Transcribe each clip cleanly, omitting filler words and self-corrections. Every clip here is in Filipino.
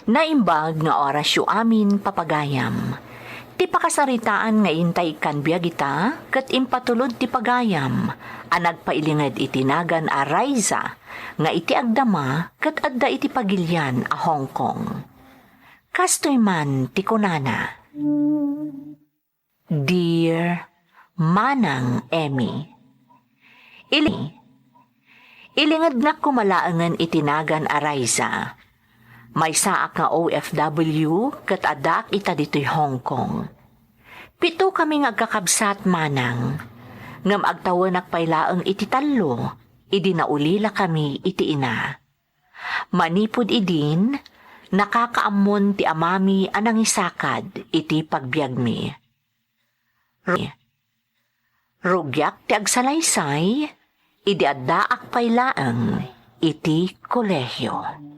Naimbag nga orasyo amin papagayam. Ti pakasaritaan nga intay kan biyagita, kat impatulod ti pagayam, anag pailingad itinagan a Raiza, nga iti agdama, kat adda iti pagilyan a Hong Kong. Kastoy man ti kunana. Dear Manang Emmy, ilingad na kumalaangan itinagan a Raiza. May saak nga OFW kat adak ita dito'y Hong Kong. Pito kami nga agkakabsat manang. Ngam agtawan nakpailaang iti talo, idi naulila kami iti ina. Manipod idin, nakakaamon ti amami anang isakad iti pagbiag mi. Rugyak ti agsalaysay, idi addaak pailaang iti kolehyo.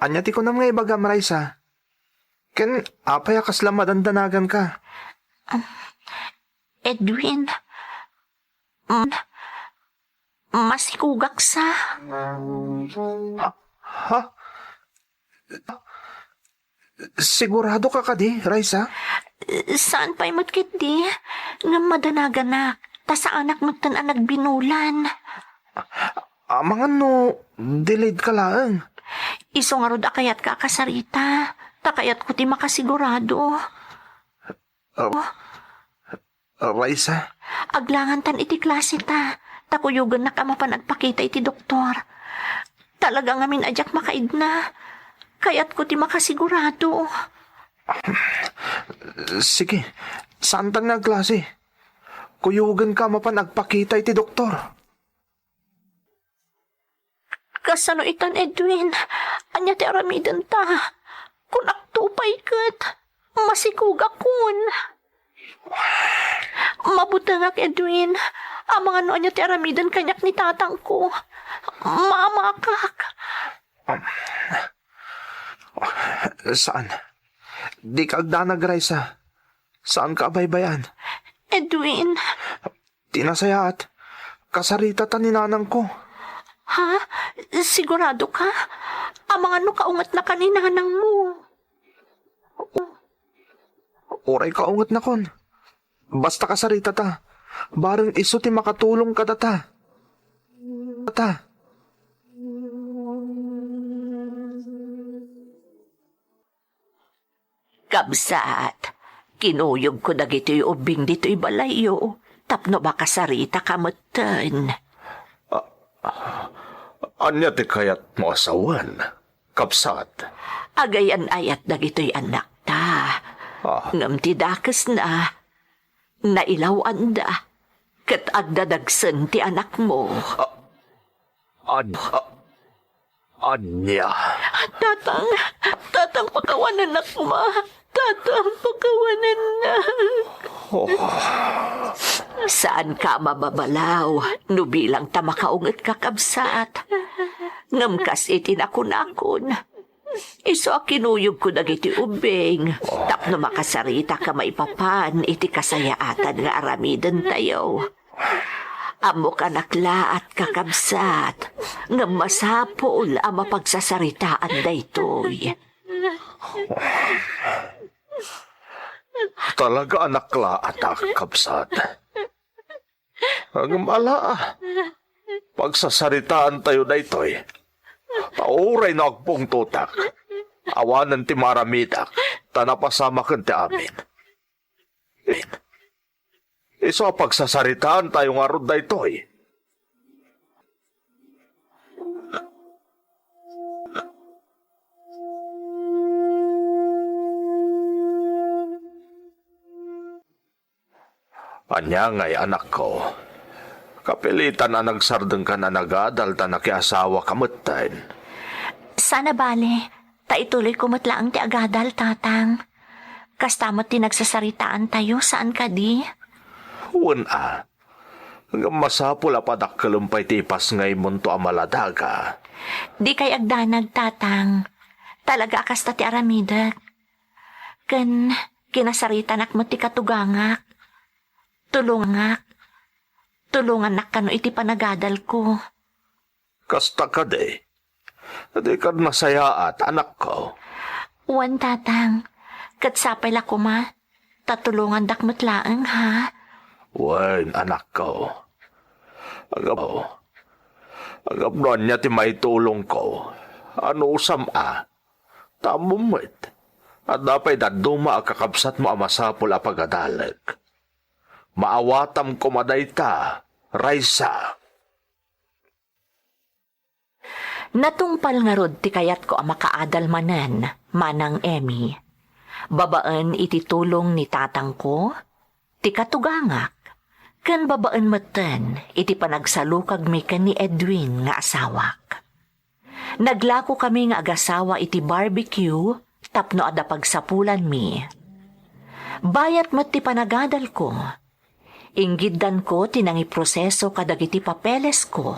Anya ti ko na mga ibagam, Raisa. Ken, apay akas lang madandanagan ka. Edwin, masikugak sa... Ha? Sigurado ka kadi, Raisa? Saan pa'y matkit di? Nga madanagan na, ta sa anak nutan ang nagbinulan. Mga no, delayed ka lang. Iso nga rod akayat ka kasarita, takayat ko ti makasigurado. Raisa? Aglangan tan iti klase ta, takuyugan na ka mapanagpakita iti doktor. Talaga nga min adyak makaid na, kayat ko ti makasigurado. Sige, saan tan nga klase? Kuyugan ka mapanagpakita iti doktor. Kasano itan Edwin, anya ti aramidan ta, kung aktupay kat, masikugak kun. Mabutangak Edwin, amang ano anya ti aramidan kanyak ni tatang ko, mamakak. Saan? Di ka agdanag, Raisa. Saan ka baybayan? Edwin. Tinasayaat. Kasarita ta ni nanang ko. Ha? Sigurado ka? Amang ano kaungat na kaninanang mo? Oray kaungat na kon. Basta kasarita ta. Barang iso ti makatulong ka data. Kabsat, kinuyog ko dagito'y ubing dito'y balayo. Tapno ba kasarita kamutan? Anya ti kayat mo asawan, kapsat? Agayan ayat dagito'y anak ta. Ngam ti dakes na, nailawan da, kat agdadagsan ti anak mo. Anya? Tatang pakawanan na kuma. Tatang pakawanan na. Saan ka mababalaw? Nubilang tamakaungat kakabsat. Ngamkas itinakon-akon. Iso kinuyog ko dagiti ubing. Tapno makasarita ka maipapan iti kasayaatan nga aramidan tayo. Amo ka nakla at kakabsat. Nga masapol ang mapagsasaritaan daytoy. Talaga anak la at kapsat. Ang ala, pagsasaritaan tayo daytoy. Tauray na agpong tutak. Awanan ti maramidak. Tanapasama kan ti amin. Iso pagsasaritaan tayo nga rod daytoy. Anya nga'y anak ko. Kapilitan na nagsardeng ka na nagadal ta nakiasawa kamutain. Sana bale, ta ituloy kumutlaang ti agadal, tatang. Kastamot ti nagsasaritaan tayo, saan ka di? Huwag hanggang masapul apadak kalumpay tipas ngay munto amaladaga. Di kay agdanag, tatang. Talaga akasta ti aramidak. Kinasaritanak mo ti katugangak. Tulungan na kano iti panagadal ko. Kasta ka de. Di ka nasayaat, anak ko. Uwan tatang, katsapay la ko ma. Tatulungan dakmatlaang ha. Wen, anak ko. Agapnon niya ti may tulong ko. Ano usam a? Tamumit. At dapat daduma ang kakabsat mo amasapol a pagadalag. Maawatam ko madayta, Raisa. Natungpal nga rod ti kayat ko ang makaadal manan, manang Emmy. Babaan iti tulong ni tatang ko, ti katugangak, kan babaan matan iti panagsalukag mi ken ni Edwin nga asawak. Naglako kami nga agasawa iti barbecue, tapno ada pagsapulan mi. Bayat met ti panagadal ko, inggiddan ko tinangi proseso kadagiti papeles ko,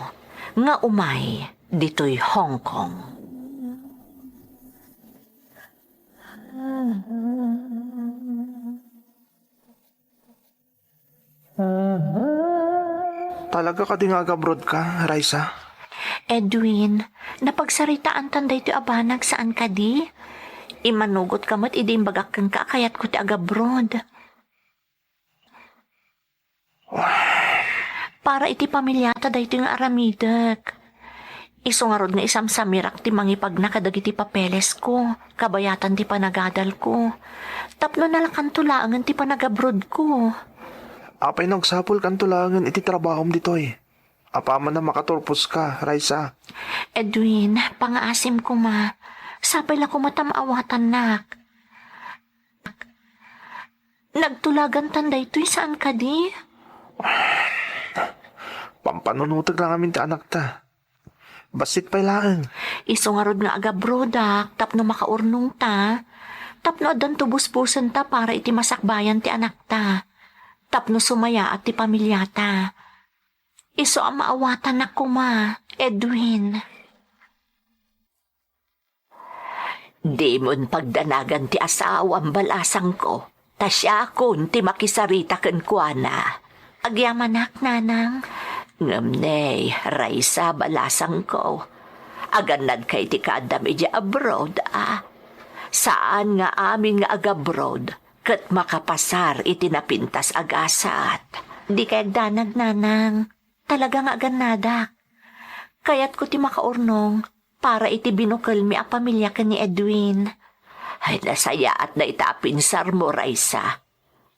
nga umay ditoy Hong Kong. Talaga ka di nga abroad ka, Raisa? Edwin, napagsaritaan tanday ti abanag saan ka di? Imanugot ka mat idim bagak kang kakayat ko ti agabrod. Para iti pamilyata day ti nga aramidak. Isungarod nga isam samirak ti mangipag nakadagiti papeles ko, kabayatan ti panagadal ko. Tapno nalakan tulangan ti panagabrod ko. Apay nagsapol kan tulangan iti trabahom ditoy. Apaman na makaturpos ka, Raisa. Edwin, pangaasim ko ma. Sapay la ko matamawatan nak. Nagtulagan tanday to'y saan ka di? Pampanunutag lang amin ti anak ta. Basit pa'y laang. Isungarod nga aga brodak, tapno makaurnong ta. Tapno adan tubus-pusan ta para iti masakbayan ti anak ta. Tapno sumaya at ti pamilyata. Iso ang maawatan na kuma, Edwin. Di mon pagdanagan ti asawang balasang ko. Tasya kun ti makisarita ken kuana. Agyamanak nanang. Ngamnay, Raisa balasang ko. Aganad kay ti kadam ija abroad ah. Saan nga amin nga agabroad, ket makapasar iti napintas agasat. Di kay danag nanang, talaga nga aganadak. Kayat ko ti makaurnong, para iti binukal mi a pamilya ka ni Edwin. Ay nasaya at na itapinsar mo, Raisa.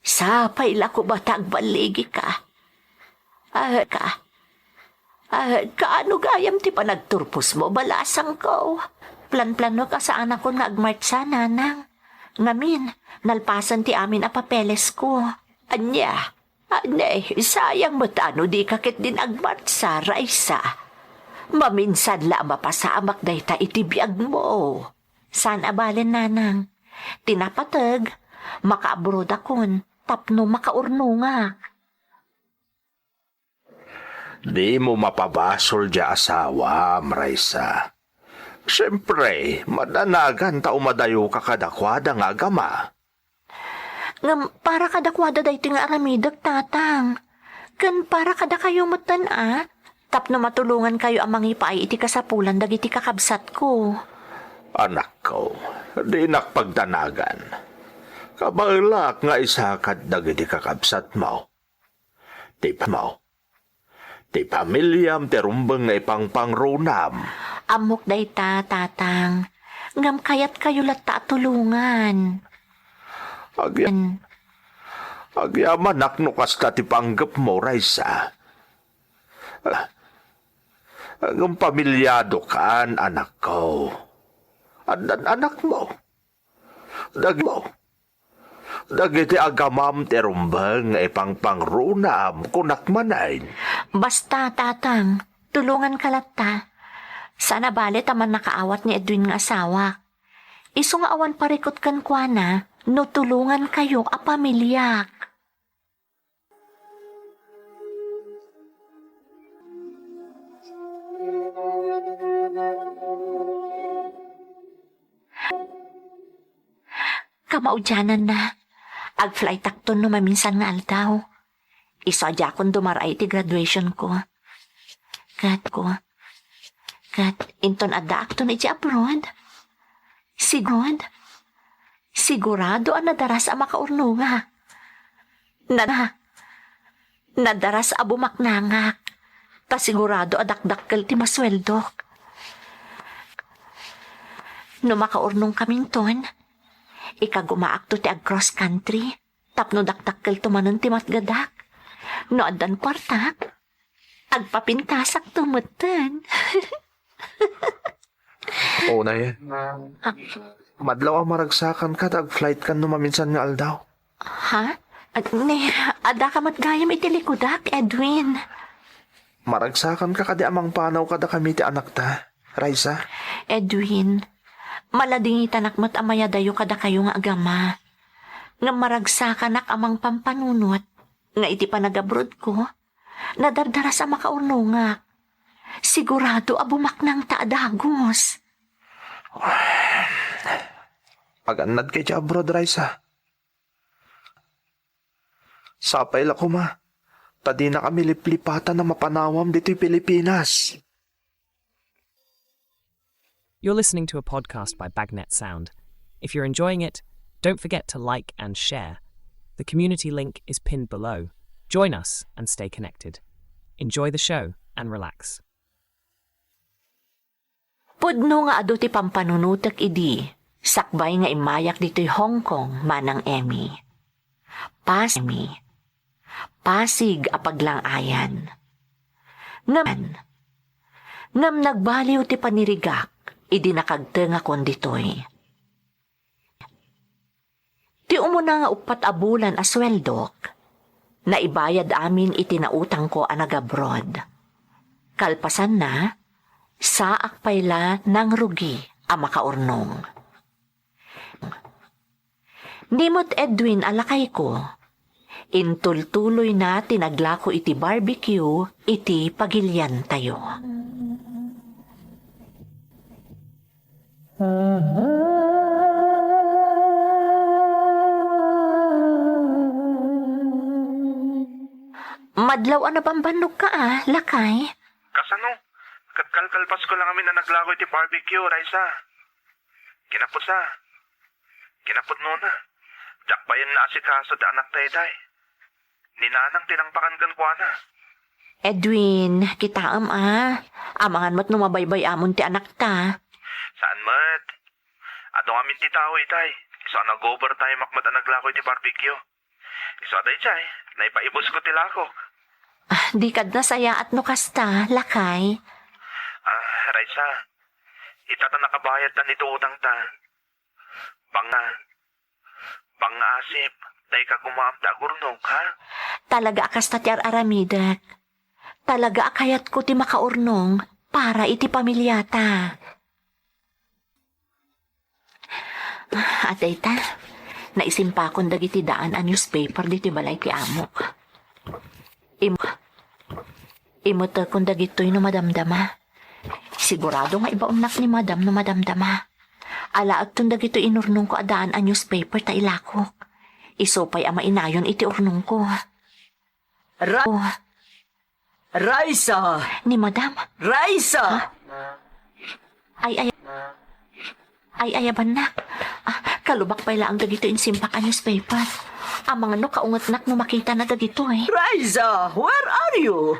Sapay la ko batag baligi ka. Kaano gayam ti panagturpos mo, balasang ko. Plan-plano ka sa anak ko nga agmartsa, nanang. Ngamin, nalpasan ti amin a papeles ko. Anya, sayang mo tano di kakit din agmartsa, Raisa. Maminsan la mapasamak day ta itibiag mo. San abalen, nanang? Tinapatag, makaabroad akon, tapno makaurno nga. Di mo mapabasol di asawa, Raisa. Siyempre, madanagan ta umadayo ka kadakwada nga agama. Ngam, para kadakwada day nga aramidag, tatang. Kan para kada kayo matan tapno matulungan kayo ang mangipaay iti kasapulan dagiti kakabsat ko. Anak ko, di nakpagdanagan. Kabalak nga isakad dagiti kakabsat mo. Ti pamilyam ti rumbeng nga ipangpangrunam. Amok day tatang. Ngam kayat kayo lata tulungan. Agyaman nakno kasta ti panggap mo, Raisa. Ang pamilyado kaan, anak ko. Anak mo. Dagiti agamam ti rumbeng nga ipangpangrunam kunakmanain. Basta, tatang. Tulungan ka lata. Sana balit aman nakaawat ni Edwin nga asawa. Isu nga awan parikot kan kuana, no tulungan kayo a pamilyak. Kamaudyanan na. Ag-flight takton no maminsan nga aldaw. Isadya kong dumaray ti graduation ko. Kat, inton adda akto na iti abroad. Sigurado ang nadaras ang makaurnunga. Nadaras a bumaknangak. Ta sigurado adakdakkel ti masweldok. No makaurnong kaming ton, ikagumaakto ti ag cross country, tapno dakdakkel tumanon ti matgadak. No addan kwartak, agpapintasak tumutan. Oo na yan. Madlaw ang maragsakan ka, flight kan numaminsan nga aldaw. Ha? Ada ka matgayam iti likudak, Edwin. Maragsakan ka kadi amang panaw kada kami ti anak ta, Raisa. Edwin, malading itanakmat amaya dayo kada kayo nga agama. Nga maragsakan nak amang pampanunot, nga iti panagabrod ko, nadardara sa makaurnungak. Sigurado abumaknang taadagos. Pag-anad kay ti abroad, Raisa. Sapay la ko ma. Tadi na kami liplipatan na mapanawam dito'y Pilipinas. You're listening to a podcast by Bagnet Sound. If you're enjoying it, don't forget to like and share. The community link is pinned below. Join us and stay connected. Enjoy the show and relax. Pudno nga ado ti pampanunutek idi, sakbay nga imayak dito'y Hong Kong manang Emmy. Pasig apaglangayan. Ngam nagbaliw ti panirigak, idi nakagtenga konditoy. Ti umuna nga upat abulan asweldok, naibayad amin iti nautang ko anagabroad. Kalpasan na, saak payla ng rugi ang makaurnong. Nimot Edwin alakay ko, intultuloy na tinaglako iti barbecue, iti pagilyan tayo. Madlaw na bambanog ka lakay. Kasano? Kalkalpas ko lang kami na naglako iti barbecue, Raisa. Kinapot nuna. Diyak pa yan naasikaso da anak tayo. Ninanang tinangpakan kan kwa na. Edwin, kitaam amangan mo't numabaybay amon ti anak ta. Saan mat? Adong amin ti tao itay. Iso nag-over tayo makmat ang naglako iti barbecue. Iso aday chay, naipaibos ko ti lako. Di kad na saya at nukasta, lakay. Raisa, itata nakabayad na nito utang ta. Pang-asip, day ka kumamda gurnong, ha? Talaga akas tatyar aramidak. Talaga akayat ko ti makaurnong para iti pamilyata. Atay ta, naisimpa kon dagiti daan a newspaper diti balay ti amok. Imuta kon dagitoy no madamdama. Sigurado nga ibaunnak ni madam no madamdama. Alaag tong dagito inurnong ko adaan a newspaper ta ilako. Isopay ama inayon iti urnong ko. Raisa! Ni madam. Raisa! Ay, ayaban na. Kalubak pala ang dagito insimpak a newspaper. Ang mga no kaungat-nak no makita na dagito Raisa, where are you?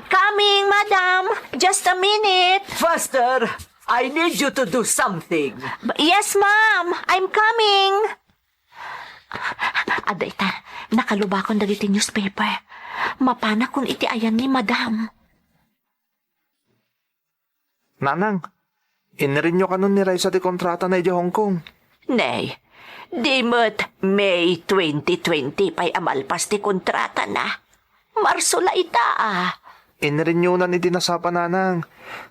Coming, madam. Just a minute. Faster! I need you to do something. Yes, ma'am. I'm coming. Aday ta, nakalubakon dagiti newspaper. Mapana kung iti ayan ni madam. Nanang, inrinyo ka nun ni Raisa di kontrata na iti Hong Kong. Nay, di mo't May 2020 pa'y amalpas ti kontrata na. Marso la ita Inrinyo na ni dinasapa nanang.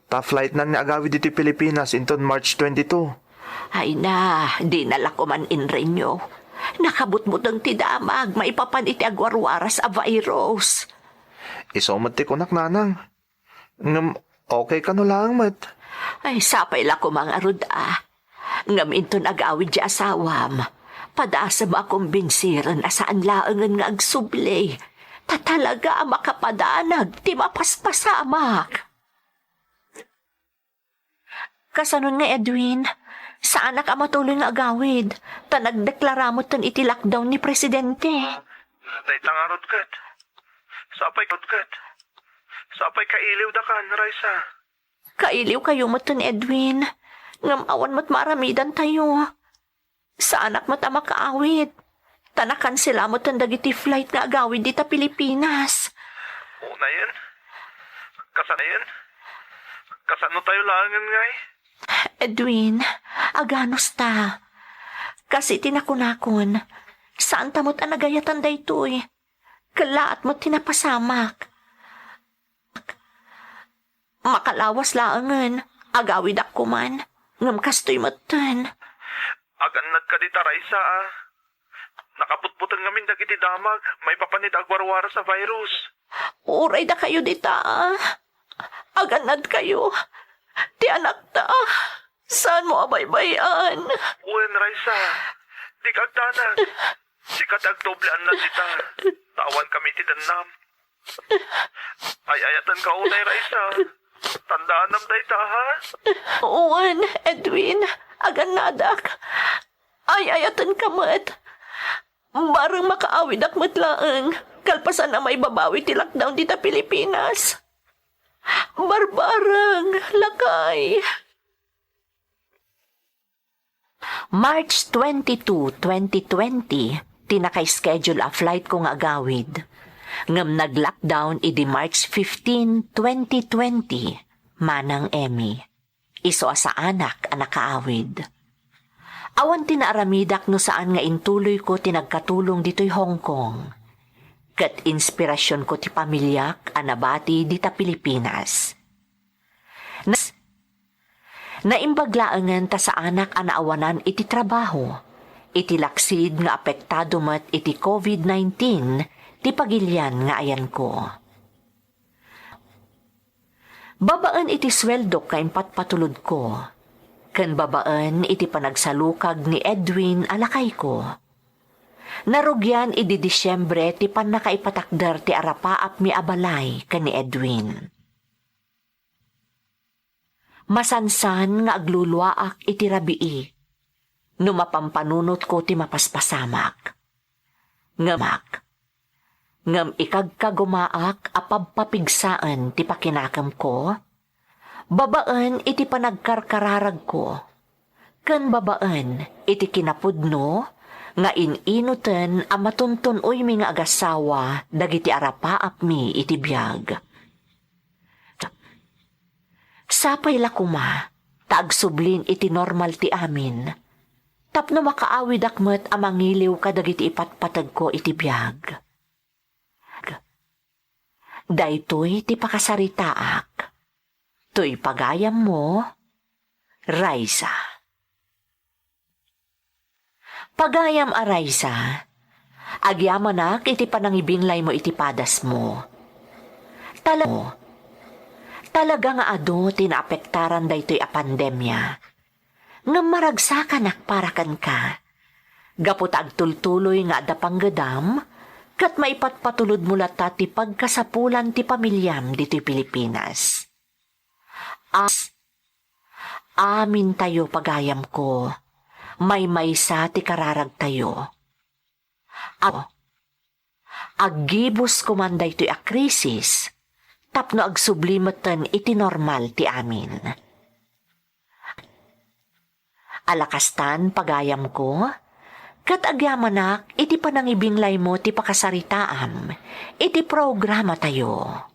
Ta flight na ni agawi dito Pilipinas inton March 22. Ay na, di nalako man inrenyo. Nakabutmut ang tidamag, maipapan iti agwarwaras a virus. Isomat ti kunak nanang. Ngam, okay ka no lang, mat. Ay, sapay la ko mga ruda. Ngam inton agawid di asawam. Padasa mo akong binsiran asaan laangan nga agsublay. Talaga makapadanag ti mapaspasamak. Kasanon nga Edwin, saan ka matuloy nga agawid? Nagdeklara mo tan iti lockdown ni Presidente. Day tangarot kat. Sapay kat. Sapay kailiw da kan, Raisa. Kailiw kayo mo tan Edwin. Ngamawan mo't maramidan tayo. Sa anak mo't makaawid. Tanakan sila mo tan dagiti flight nga agawid dita Pilipinas. Una yan. Kasana yan. Kasano tayo langan ngay? Edwin, aganos ta. Kasi tinakunakon, saan tamot ang nagayatan daytoy? Kalaat mo't tinapasamak. Makalawas laangan, agawid ako man, ngam kastoy matan. Aganad ka dita, Raisa, ah. Nakaputputan ngamin dagiti damag. May papanid agwarwara sa virus. Uray da kayo dita, ah. Aganad kayo. Ti anak ta, saan mo abaybayan? Uwen, Raisa. Di kagtanag. Si katagdoblean na dita. Tawan kami ti danam. Ayayatan ka unay, Raisa. Tandaan nam dayta, ha? Uwan, Edwin, aganadak. Ayayatan ka mat. Barang makaawid ak matlaang. Kalpasan na may babawi ti lockdown dita Pilipinas. Barbarang, lakay. March 22, 2020, tinakay-schedule a flight ko nga agawid. Ngam nag-lockdown idi March 15, 2020, manang Emmy. Iso sa anak ang nakaawid. Awan tinaaramidak no saan nga intuloy ko tinagkatulong dito'y Hong Kong. Kat inspirasyon ko ti pamilyak anabati dita Pilipinas. Naimbaglaangan ta sa anak anaawanan iti trabaho. Iti laksid nga apektado mat iti COVID-19 ti pagilyan nga ayan ko. Babaan iti sweldo kaimpat patulod ko. Kan babaan iti panagsalukag ni Edwin alakay ko. Narugyan idi Disyembre ti panakaipatakder ti arapaap mi abalay kan ni Edwin. Masansan nga agluluwaak iti rabii. Numapampanunot ko ti mapaspasamak. Ngam ikagkagumaak apabpapigsaan ti pakinakam ko. Babaan iti panagkarkararag ko. Kan babaan iti kinapudno nga ininuten a matuntunoy mi nga agasawa dagiti arapaap mi iti biyag. Sapay lakuma, taagsublin iti normal ti amin. Tapno makaawid akmet a mangiliw kadagiti ipatpatag ko iti biyag. Daytoy ti pakasaritaak. To'y pagayam mo, Raisa. Pagayam a Raisa, agyamanak iti panangibinlay mo iti padas mo. Talaga nga ado tinaapektaran daytoy a pandemya. Nga maragsakan akparakan ka. Gapot agtultuloy nga ada panggadam, kat maipatpatulod mo lata ti pagkasapulan ti pamilyam dito'y Pilipinas. Amin tayo pagayam ko, may maysa ti kararag tayo. Aggibos kumanday to'y a krisis, tapno agsublimatan iti normal ti amin. Alakastan pagayam ko, kat agyamanak iti panangibinglay mo ti pakasaritaam, iti programa tayo.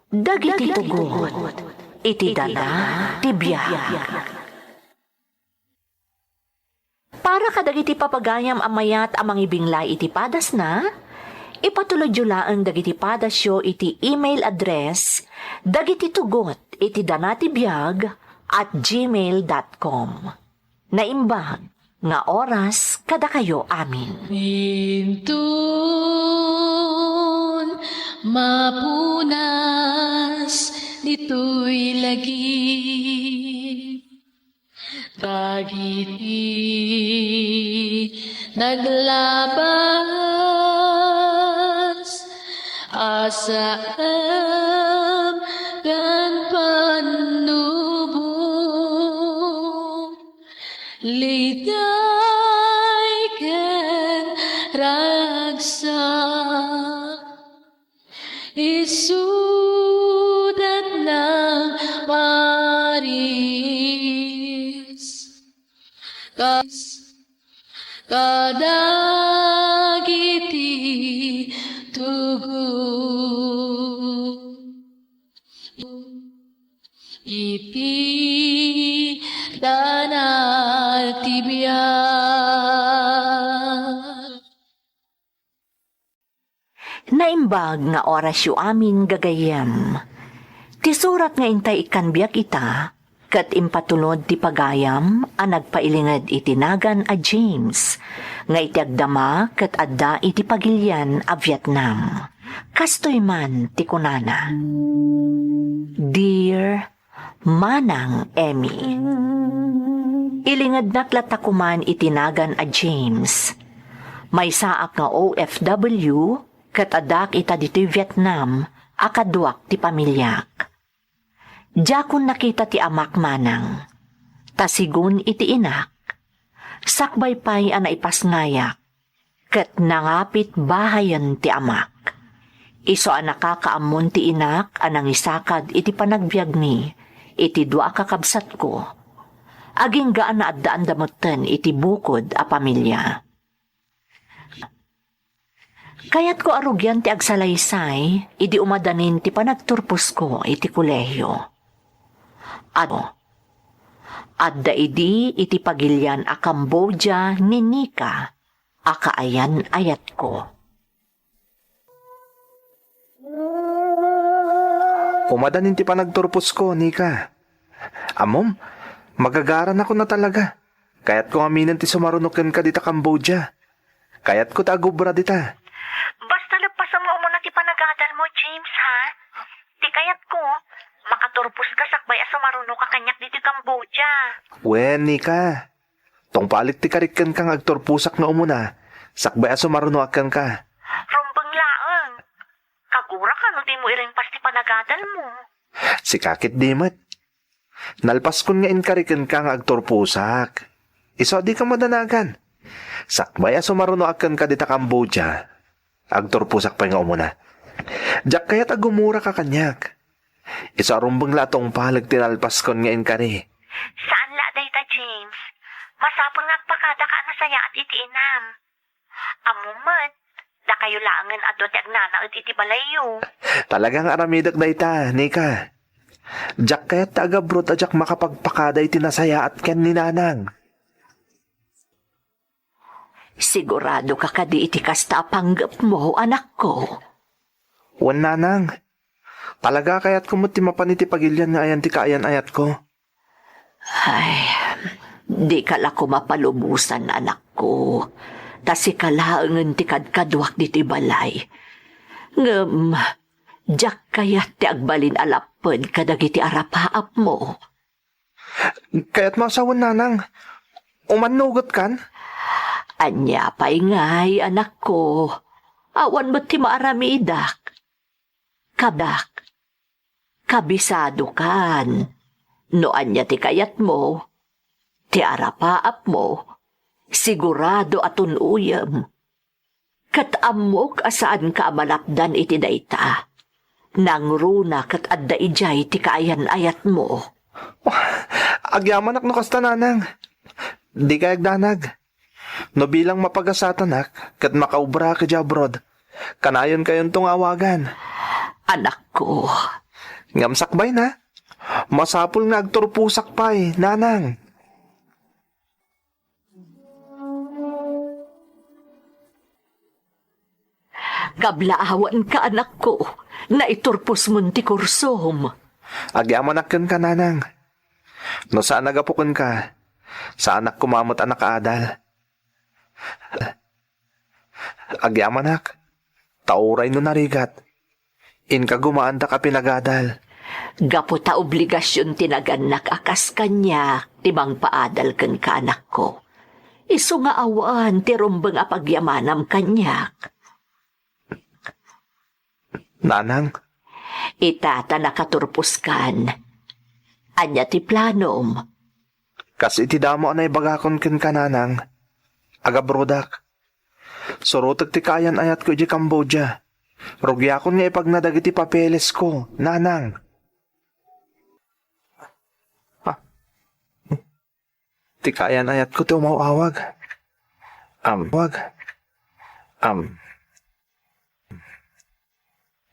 Dagiti tugot, iti dana, ti biyag. Para kadagiti papagayam amayat amang ibinglay iti padas na, ipatulod ang dagiti padasyo iti email address dagiti tugot iti danatibiyag@gmail.com. Naimbag nga oras kada kayo amin. Intun mapunas dito'y lagi dagiti naglaban asam dan panubong liday ken ragsa isudat ng Maris kadagiti tugu iti danal tibiyag. Naimbag nga oras yu amin gagayam. Ti surat nga intay ikan biyak ita, kat impatulod ti pagayam a nagpailingad itinagan a James, nga iti agdama kat adda iti pagilyan a Vietnam. Kastoy man ti kunana. Dear Manang Emmy, ilingad naklatakuman itinagan a James. May saak nga OFW kat adak ita dito Vietnam akaduak ti pamilyak. Diyakon nakita ti amak manang, tasigun iti inak, sakbay pa'y ana ipasngayak, kat nangapit bahayan ti amak. Iso ang nakakaamon ti inak anang isakad iti panagbiag ni, iti dua kakabsat ko. Aging gaan na addaan damutan iti bukod a pamilya. Kaya't ko arugyan ti agsalaysay, idi umadanin ti panagturpos ko iti kolehiyo. Adda idi iti pagilyan a Cambodia ni Nika, a kaayan ayat ko. Umadanin ti panagturpos ko, Nika. Amom, magagaran ako na talaga. Kaya't ko aminan ti sumarunukin ka dita Cambodia. Kaya't ko tagubra dita. Basta lagpasan mo muna ti panagadan mo, James, ha? Ti kayat ko, makaturpos ka sakbay asa maruno ka kanyak dito Cambodia. Wen, Nika. Tong palit ti karikan kang agturpusak na umuna. Sakbay aso marunuakan ka. Rumbang laang. Kagura ka no di mo irimpas ti panagadan mo. Si kakit dimat. Nalpas kun nga inkarikan kang agturpusak. Iso di ka madanagan. Sakbay aso marunuakan ka dita Cambodia. Agturpusak pa nga umuna. Diyak kaya't agumura ka kanyak. Iso arumbang latong palag tinalpas kon nga inkari. Saan la dayta, James? Masapon nagpakada ka na saya at iti inam. Amuman, da kayo laangan adot at nana at iti balayo. Talagang aramidak dayta, Nika. Diyak kaya't taga-brot at diyak makapagpakada iti nasaya at ken ni nanang. Sigurado ka kadi iti kasta panggap mo, anak ko. Wan nanang. Talaga kaya't kumuti mapaniti pagilyan nga ayan ti kaayan ayat ko. Ay, di ka la ko mapalubusan, anak ko. Tasi kalaangan ti kadkadwak diti balay. Ngem, jak kayat ti agbalin alapod kadagiti arapaap mo. Kaya't masawan nanang. Umanugot kan? Anya pa'y ngay, anak ko. Awan mo't ti maaramidak. Kabisado kan. No anya ti kayat mo, ti arapaap mo, sigurado atun uyam. Kat amok asaan ka amalapdan iti dayta. Nangruna kat adda ijay ti kaayan ayat mo. Agyaman no kasta nanang. Di kayag danag. No bilang mapagasatanak, kat makaubra ka jabrod. Kanayon kayon tong awagan. Anak ko, Ngamsakbay na. Masapul nga agturpusak pa nanang. kablaawan ka anak ko, na iturpos mo ti kursom. Agyaman akken ka nanang. No saan nagapukon ka, sa anak kumamot anak adal. Agyaman tauray no narigat. Inka gumaan ta ka pinagadal. Gapo ta obligasyon tinaganak akas kanya, timang paadal kan ka anak ko. Isu nga awan ti rumbang apagyamanam kanyak. Nanang, Itata nakaturpuskan. Anya ti planom. kas iti damo anay bagakon ken ka nanang. Agabrodak. Surutag ti kayan ayat ko iti Cambodia. Rugyakon nga ipagnadag iti papeles ko, nanang. Ti kayan ayat ko ti umawawag.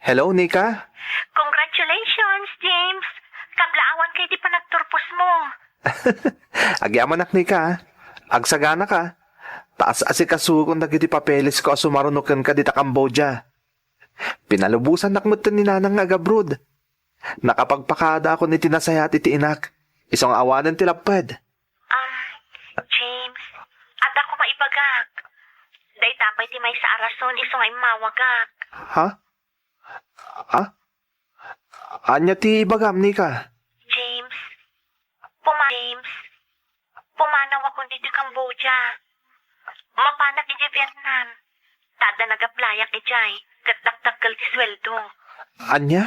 Hello, Nika? Congratulations, James! Kablaawan kay di pa nagturpos mo. Agyaman Nika, ha? Agsagana ka. Taas asikasugon dagiti papeles ko sumarunukan ka dita Cambodia. Pinalubusan nakmutan ni nanang agabrod. Nakapagpakada ako ni tinasayat iti inak. Isang awanan tilapad. James, ada ko maibagak. Day tapay ti may sa arason iso ngay mawagak. Ha? Anya ti ibagam, Nika? James, pumanaw ako dito Cambodia. Mapanag iti Vietnam. Tada nagaplayak ijay. Gatdagdagal ti sweldo. Anya?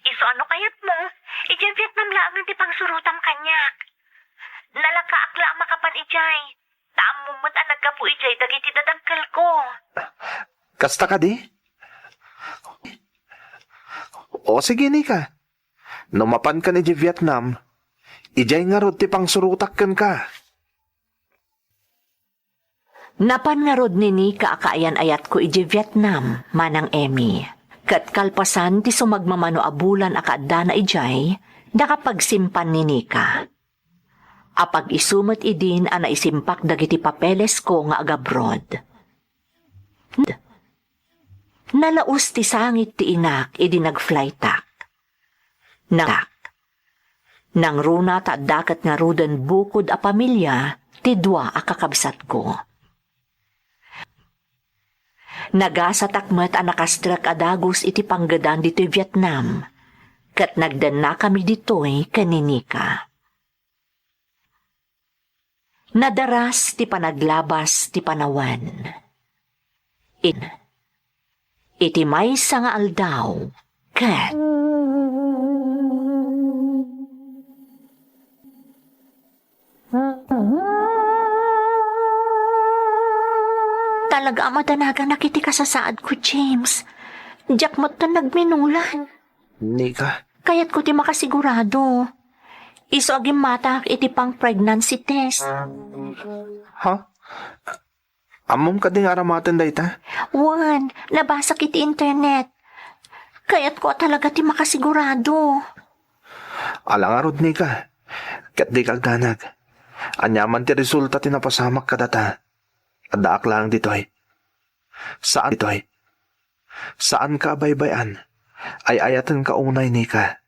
Iso ano kayat mo? Ijay Vietnam lang ti pangsurutam kanyak. Nalakaakla makapan ijay. Taamumot ang nagkapu ijay dagiti dadagkal ko. Kasta ka di? O sige, Nika. Numapan ka ni Vietnam, ijay nga rod ti pangsurutak ken ka. Napan nga rod ni Nika akaayan ayat ko iji Vietnam, manang Emmy. Kat kalpasan ti sumagmamano abulan akaadda na ijay, nakapagsimpan ni Nika. Apag isumat idin ana isimpak dagiti papeles ko nga agabrod. Nalaus ti sangit ti inak idi nagflytak. Nang runa ta dakat nga rudan bukod a pamilya, ti dua a kakabsat ko. Nagasatakmat a nakastrak adagos iti panggadan dito Vietnam, kat nagdan na kami dito'y kaninika. Nadaras ti panaglabas ti panawan. Iti may nga aldaw, kat talaga madanagang nakiti ka sa saad ko, James. Diyak mo't to nagminulan. Nika, Kaya't ko ti makasigurado. Iso aging matak iti pang pregnancy test. ha? Amom ka ding aramatan dayta? Juan, nabasa kiti internet. Kaya't ko talaga ti makasigurado. Alangarod, Nika. Kat di kagdanag. Anyaman ti resulta ti napasamak ka data. Adaak lang ditoy. Saan ditoy? Saan ka baybayan? Ay ayatan ka unay, Nika.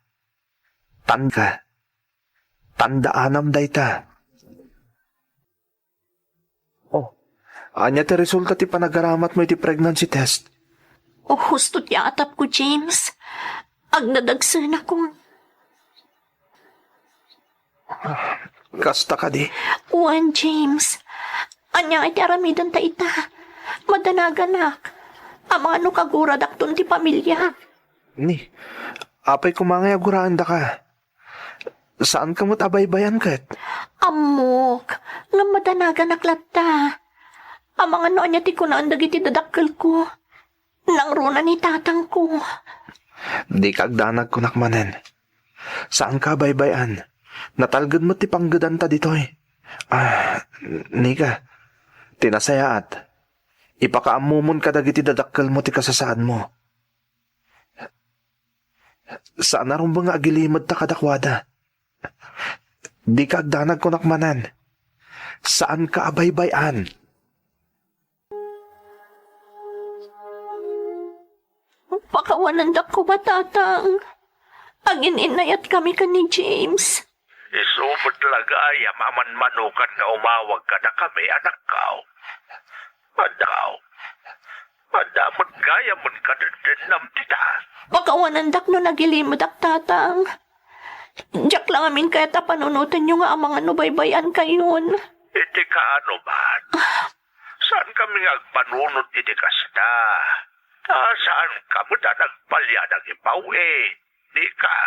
Tandaanam dayta. Oh, anya ti resulta ti panagaramat mo iti pregnancy test. O husto ti atap ko, James. Agnadagsan ako. Kasta ka di. Juan, James. Anya iti aramidan ta ita. Madanaganak. Ang ano kaguradak ton ti pamilya. Ni, apay kumangay aguraan da ka. Saan ka mo't abaybayan kat? Amok. Nga madanaganak latta. Ang mga noon niya ti kunaan dagiti dadakkel ko. Nang runa ni tatang ko. Di kagdanag kunak manen. Saan ka baybayan? Natalgad mo ti panggadan ta ditoy. Nika, tinasayaat. Ipakaamumon ka dagiti dadakkel mo ti kasasaan mo. Saan na rin ba nga agilimad ta kadakwada? Di kagdanag kunak manan. Saan ka abaybayan? Pakawanandak ko ba, tatang? Ang ininayat kami ka ni James. Isumot talaga ay mamanmanukan nga umawag ka na kami, anak kao. Adamot gaya mon ka din nam tita. Pakawanandak no nagilimadak, tatang. Diyak lang amin kaya tapanunutan nyo nga ang mga nubaybayan kayon. Iti ka ano man? Saan kami agpanunot iti kasda? Saan ka mo na nagpalya ng ipaw Di ka.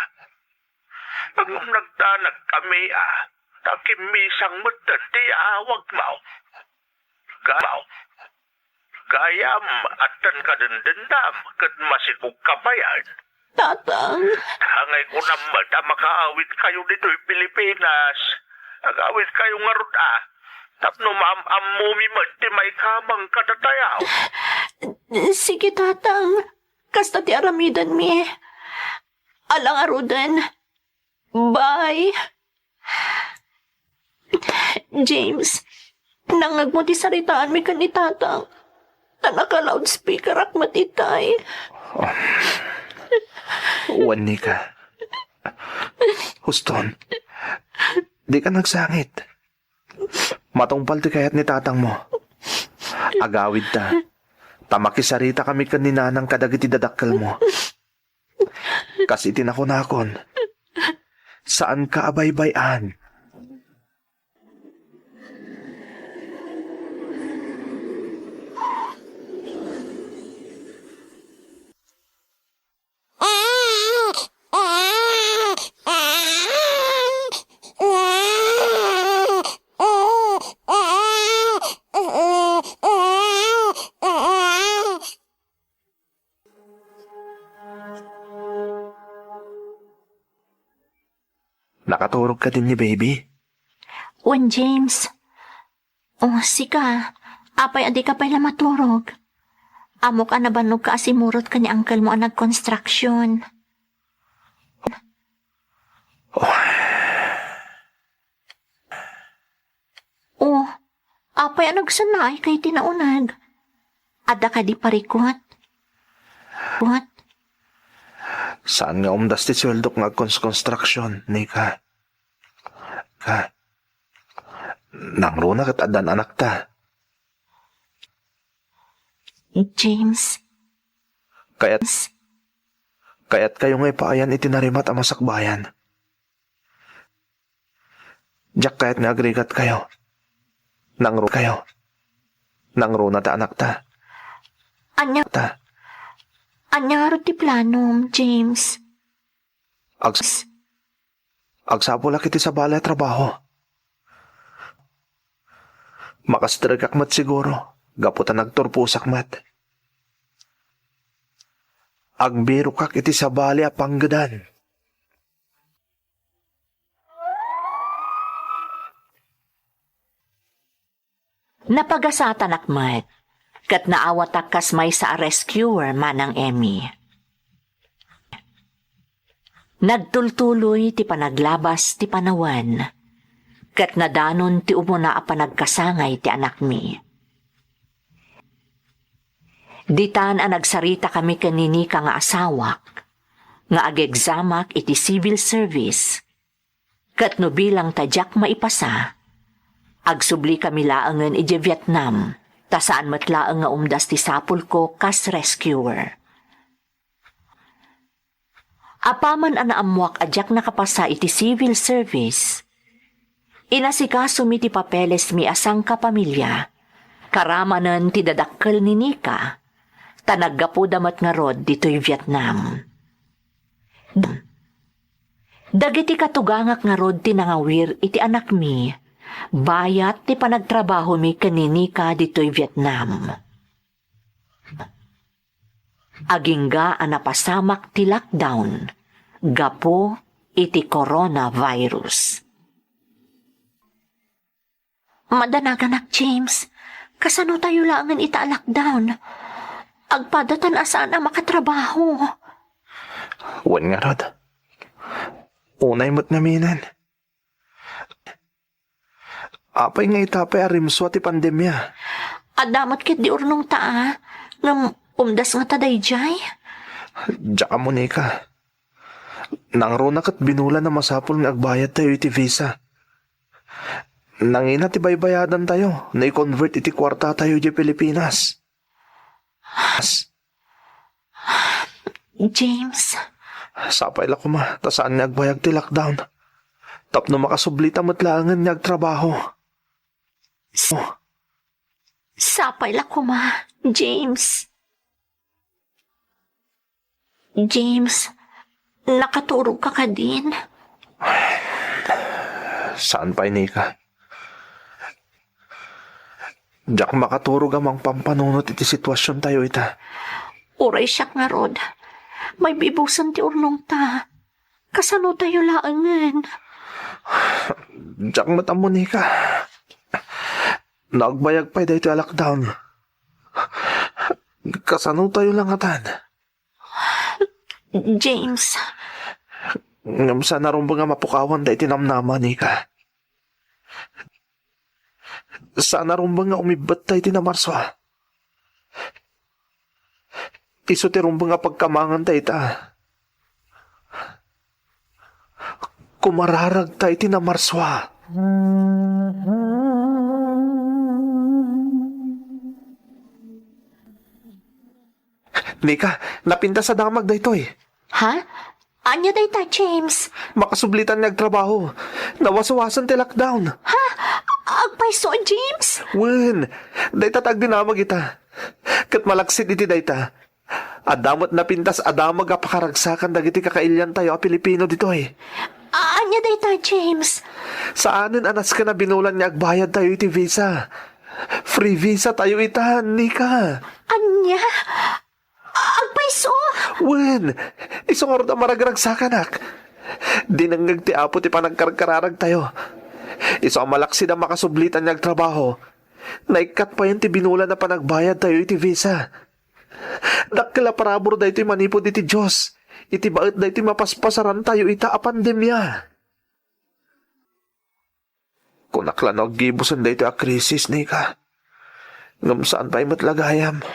Ang nagdanag kami takimisang mo di awag mo. Gayam at tan ka dendam kat masipog kabayan. Tatang, Hangay ko naman na makaawit kayo dito'y Pilipinas. Agawit kayo nga ron Tapno mami mo di may kamang katatayaw. sige tatang. Kasta ti aramidan mi. Alang arudan. Bye. James, nangag mo ti saritaan mi kan ni tatang. Tanaka loudspeaker ak matitay. Uwan ni ka. Huston, di ka nagsangit. Matungpal ti kayat ni tatang mo. Agawid ta. Tamakisarita kami kanina ng kadagiti dadakkel mo. Kasi tinakunakon. Saan ka abaybayan? Nakaturog ka din ni baby? Wan James. Oh, sika. Apay adi ka pa'y maturog. Amo ka nabanog ka asimurot ka ni uncle mo ang nag-construction. Oh, apay ang nagsanay kay tinaunag. Ada ka di parikot. What? Saan nga umdas ti sweldo nga construction, ni ka? Nangruna kat adan anak ta. James. Kaya't kayo nga'y paayan itinarimat ang masakbayan. Diyak kaya't nga agregat kayo. Nangruna ta anak ta. Anya nga ro ti planom, James. Agsapula kiti sa balay trabaho. Makastragak mat siguro. Gaputan nagturpusak mat. Agbiro kak iti sa balay a panggadan. Napagasatan akmat. Kat naawatak kas may sa rescuer manang Emmy. Nagtultuloy ti panaglabas ti panawan. Kat nadanon ti umuna a panagkasangay ti anak mi. Ditan a nagsarita kami kanini ka nga asawak. Nga agegzamak iti civil service. Kat no bilang tadyak maipasa. Agsubli kami laangan iti Vietnam. Ta saan matlaang nga umdas ti sapul ko kas rescuer. Apaman ang naamuak adyak nakapasa iti civil service. Inasikaso mi ti papeles mi asang kapamilya. Karamanan ti dadakkel ni Nika. Tanaggapo damat nga rod dito'y Vietnam. Dagiti katugangak nga rod ti nangawir iti anak mi. Bayat ti panagtrabaho mi kanini ka dito'y Vietnam. Agingga ang napasamak ti lockdown. Gapo iti coronavirus. Madanagan James. Kasano tayo langan ita lockdown? Agpadatan asaan ang makatrabaho. Wan nga rod. Unay mo't naminan. Apay nga itapay arimswa ti pandemya. Adamat kit di urnong taa. Ngam umdas nga taday jay. Diyak mo ni ka. Nangruna kat binula na masapol nga agbayad tayo iti visa. Nangina ti baybayadan tayo na i-convert iti kwarta tayo di Pilipinas. James. Sapay la kuma, ta saan nga agbayag ti lockdown. Tapno makasublita matlangan nga agtrabaho. Sapay la kuma, James. James, nakaturog ka din. Saan pa ini ka? Diyak makaturog amang pampanunot iti sitwasyon tayo ita. Uray siya nga, Rod. May bibusan ti urnong ta. Kasano tayo laangan? Diyak matamo ni ka. Nagbayag pa dito lockdown. Kasano tayo lang atan. James, Ngam sa narumba nga mapukawan da itinamnaman ni ka. Sa narumba nga umibat da itinamarso. Iso ti rumba nga pagkamangan da ita. Kumararag da itinamarso. Nika, napinta sa damag da ito eh. ha? Anya day ta, James? Makasublitan nagtrabaho. Nawasawasan ti lockdown. Agpaiso, James? Wen, dayta tag dinamag ita. Kat malaksit iti dayta. Adamot na pintas adamag apakaragsakan dagiti kakailyan tayo a Pilipino dito eh. Anya day ta, James? Saanin anas ka na binulan niya agbayad tayo iti visa. Free visa tayo ita, Nika. Anya? Agpaiso? Wen, isong orda maragragsakan ak. Dinangag ti apo ti panagkarkararag tayo. Iso ang malaksid ang makasublitan niyag trabaho. Naikat pa yun ti binulan na panagbayad tayo iti visa. Dakila parabor da ito'y manipod iti Diyos. Iti baet da ito'y mapaspasaran tayo ita a pandemya. Kunakla no gibusan da ito'y a krisis, Nika. Ngam saan tayo matlagayam?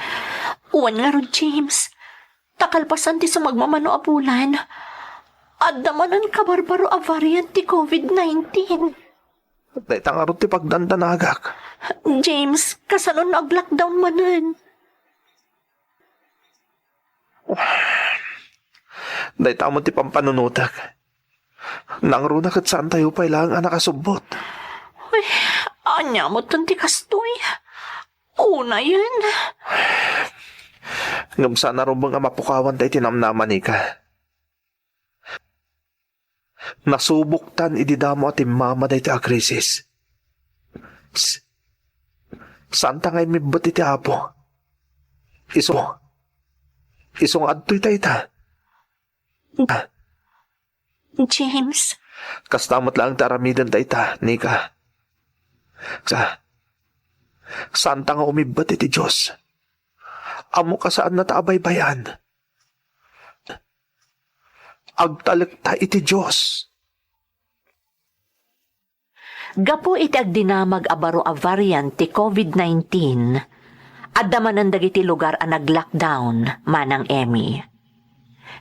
Uwan nga ron, James. Takalpasan ti sumagmamano a bulan. At damanan kabarbaro a variant ti COVID-19. Daitang arot ti pagdandanagak. James, kasano nag-lockdown manan? Daitang mo ti pampanunutak. Nangruna kat saan tayo pa ilang anak asubot. Uy, anya mo ti kastoy. Una yun. Ngam sana rumbang ang mapukawan tayo tinamnaman ni ka. Nasubuktan ididamo at imama da iti a krisis. Saan tangay mi ba't iti apo? Isong adto'y tayo ta. James, Kastamot lang taramidan tayo ta, Nika. Saan tanga umibat iti Diyos? Amo ka saan na taabay-bayan? Agtalik ta iti Diyos. gapo iti agdinamag abaro a variant ti COVID-19. Addaman dagiti lugar a nag-lockdown manang Emmy.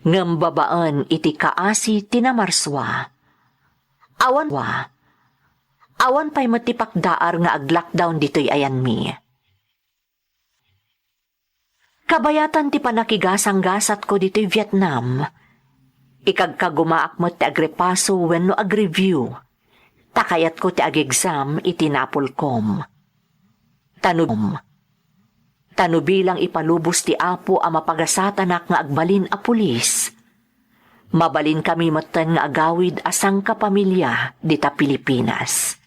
Ngem babaan iti kaasi tinamarswa. Awan pa'y matipakdaar nga ag-lockdown dito'y ayan mi. Kabayatan ti panakigasang-gasat ko dito'y Vietnam. Ikagkagumaak mo ti agrepaso wenno agreview. Takayat ko ti ag-exam iti Napolcom. Tanubilang ipalubos ti apo a mapagasatanak nga agbalin a pulis. Mabalin kami matan nga agawid asang kapamilya dita Pilipinas.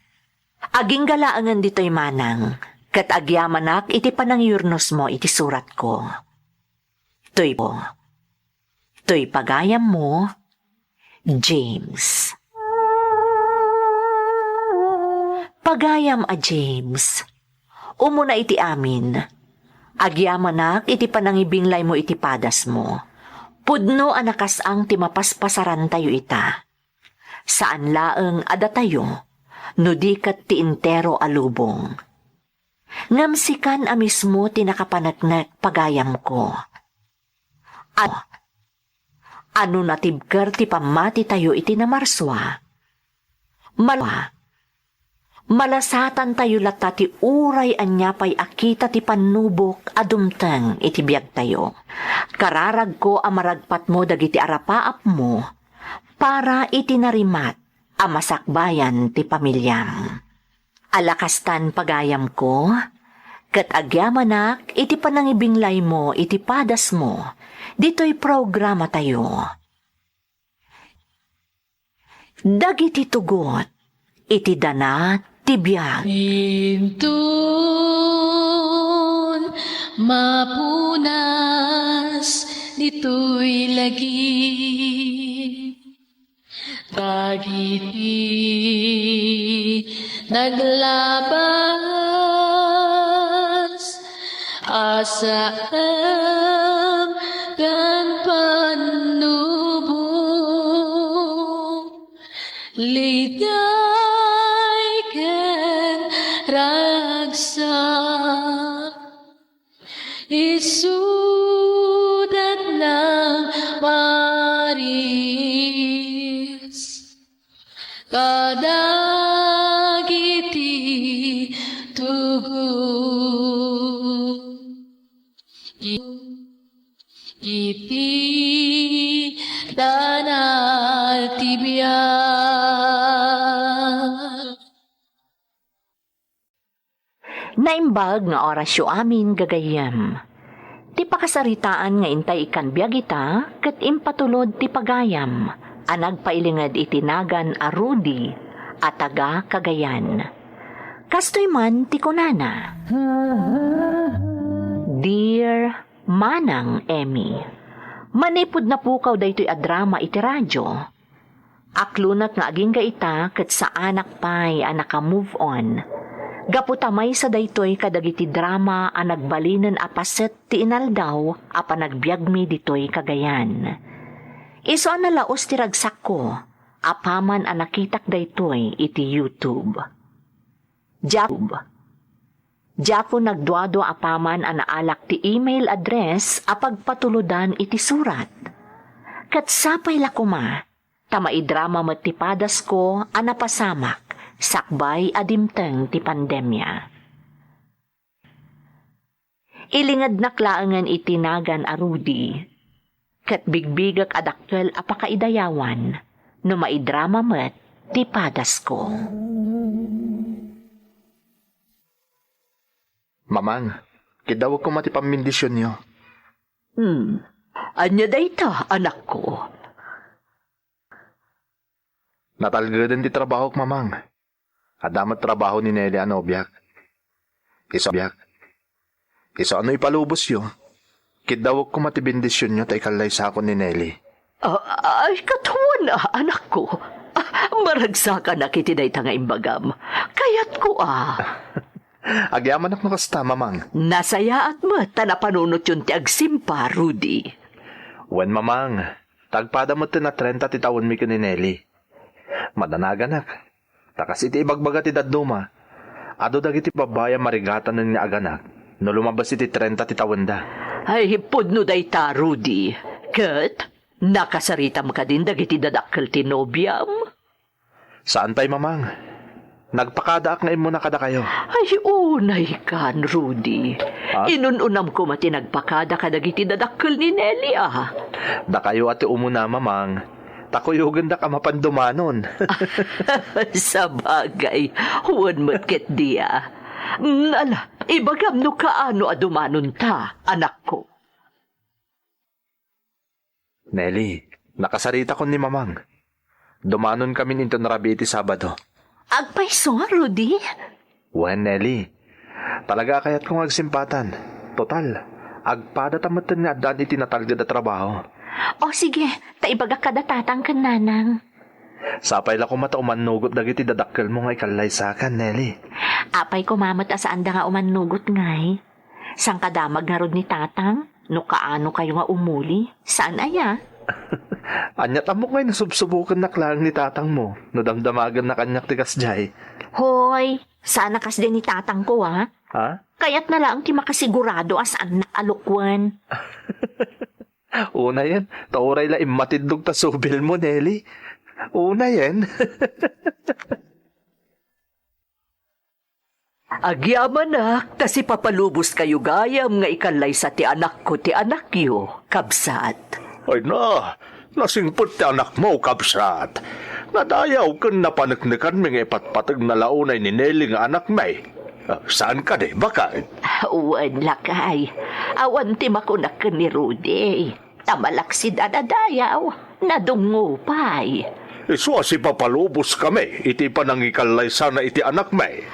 Aging galaangan dito'y manang, kat agyamanak iti panangyurnos mo iti surat ko. To'y pagayam mo, James. Pagayam a James. Umuna iti amin. Agyamanak iti panangibinglay mo iti padas mo. Pudno anakasang ti mapaspasaran tayo ita. Saan laeng ada tayo, no di kat ti intero alubong. Ngamsikan a mismo ti nakapanagnak pagayam ko. Ano natibker ti pamati tayo iti namarswa? Malasatan tayo lata ti uray anyapay akita ti panubok adumteng iti biag tayo. Kararag ko amaragpat mo dagiti arapaap mo para iti narimat a masakbayan ti pamilyam. Alakastan pagayam ko, kat agyamanak iti panangibinglay mo iti padas mo, Dito'y programa tayo. Dagiti tugot, iti dana tibiyag. Intun mapunas dito'y lagi dagiti naglabas asam kan panubong ligay ken ragsak isudat ng Maris kadagiti tugon iti danal tibiyag. Naimbag nga orasyo amin gagayam. Ti pakasaritaan nga intay ikan biyagita, ket impatulod ti pagayam, anag pailingad itinagan a Rudy, at taga Cagayan. Kastoy man ti kunana. Dear Manang Emmy, manipod na pukaw daytoy a drama iti radyo. Aklunat nga aging gaita ket sa anak pay a naka-move on. Gaputamay sa daytoy kadagiti drama a nagbalinan a paset ti inaldaw a panagbiagmi ditoy Cagayan. Iso a nalaos ti ragsak ko, apaman a nakitak daytoy iti YouTube. Japo nagduado apaman a naalak ti email address a pagpatuludan iti surat. Kat sapay lakuma, tamaidrama matipadas ko a napasamak, sakbay adimteng ti pandemya. Ilingad naklaangan itinagan a Rudy, kat bigbigak adakkel a pakaidayawan, no maidrama met ti padas ko. Mamang, kidawag ko mati pamindisyon nyo. Anya dayta, anak ko. Natalgadan ti trabaho ko, mamang. Adamat trabaho ni Nelly anobyak. Iso ano ipalubos yo? Kidawag ko mati bindisyon nyo ta ikalay sa ako ni Nelly. Ay, katuwa na, anak ko. Maragsakan na kiti dayta nga imbagam. Kayat ko Agyaman ako nakasta, mamang. Nasaya at mo, tanapanunot yun ti agsimpa, Rudy. Wen, mamang. Tagpada mo na 30 ti taon mi ka ni Nelly. Madanagan ak. Takas iti ibagbaga ti daduma. Ado dagiti babaya marigatan ng nga aganak. No lumabas iti 30 ti taon da. Ay, pudno dayta, Rudy. Kat, nakasaritam ka din dagiti dadakkel ti nobyam. Saan pa'y, mamang? Nagpakadaak na imo na kada kayo. Ay, unay kan, Rudy. Inununam ko mati nagpakada ka dagiti dadakkel ni Nelly, Da kayo ati umuna, mamang. Takuyugan da ka mapandumanon. Sa bagay, huwag matket diya. Nala, ibagam no kaano adumanon ta, anak ko. Nelly, nakasarita ko ni mamang. Dumanon kami ninto na Rabiti Sabado. Agpaiso, Rudy? Wen, Nelly. Talaga kayat kong agsimpatan. Total, agpada tamatan nga daan iti natalgad na trabaho. O sige, taibaga kada tatang kan nanang. Sapay la ko mata umanugot dagiti dadakkel mo nga ikalay sa akin, Nelly. Apay ko mamat asaan da nga umanugot ngay. Sang kadamag nga rod ni tatang, no kaano kayo nga umuli, saan aya? Anyat amo ngay nasubsubukan na klang ni tatang mo, no damdamagan na kanyak tikas jay. Hoy, sana kas din ni tatang ko Ha? Kaya't na lang ti makasigurado asaan nakalukwan. Una yan, tauray la imatidog ta subil mo, Nelly. Una yan. Agyaman na, kasi papalubos kayo gayam nga ikalay sa ti anak ko ti anak yo, kabsat. Ay na, nasingpot ti anak mo, kabsat. Nadayaw kan napanagnikan mga ipatpatag na launay ni Nelly nga anak may. Saan ka di? Baka? Uwan lakay. Awan ti makunak ka ni Rudy. Tamalaksid adadayaw, nadungupay. Iso si papalubos kami, iti panangikalay sana iti anak may.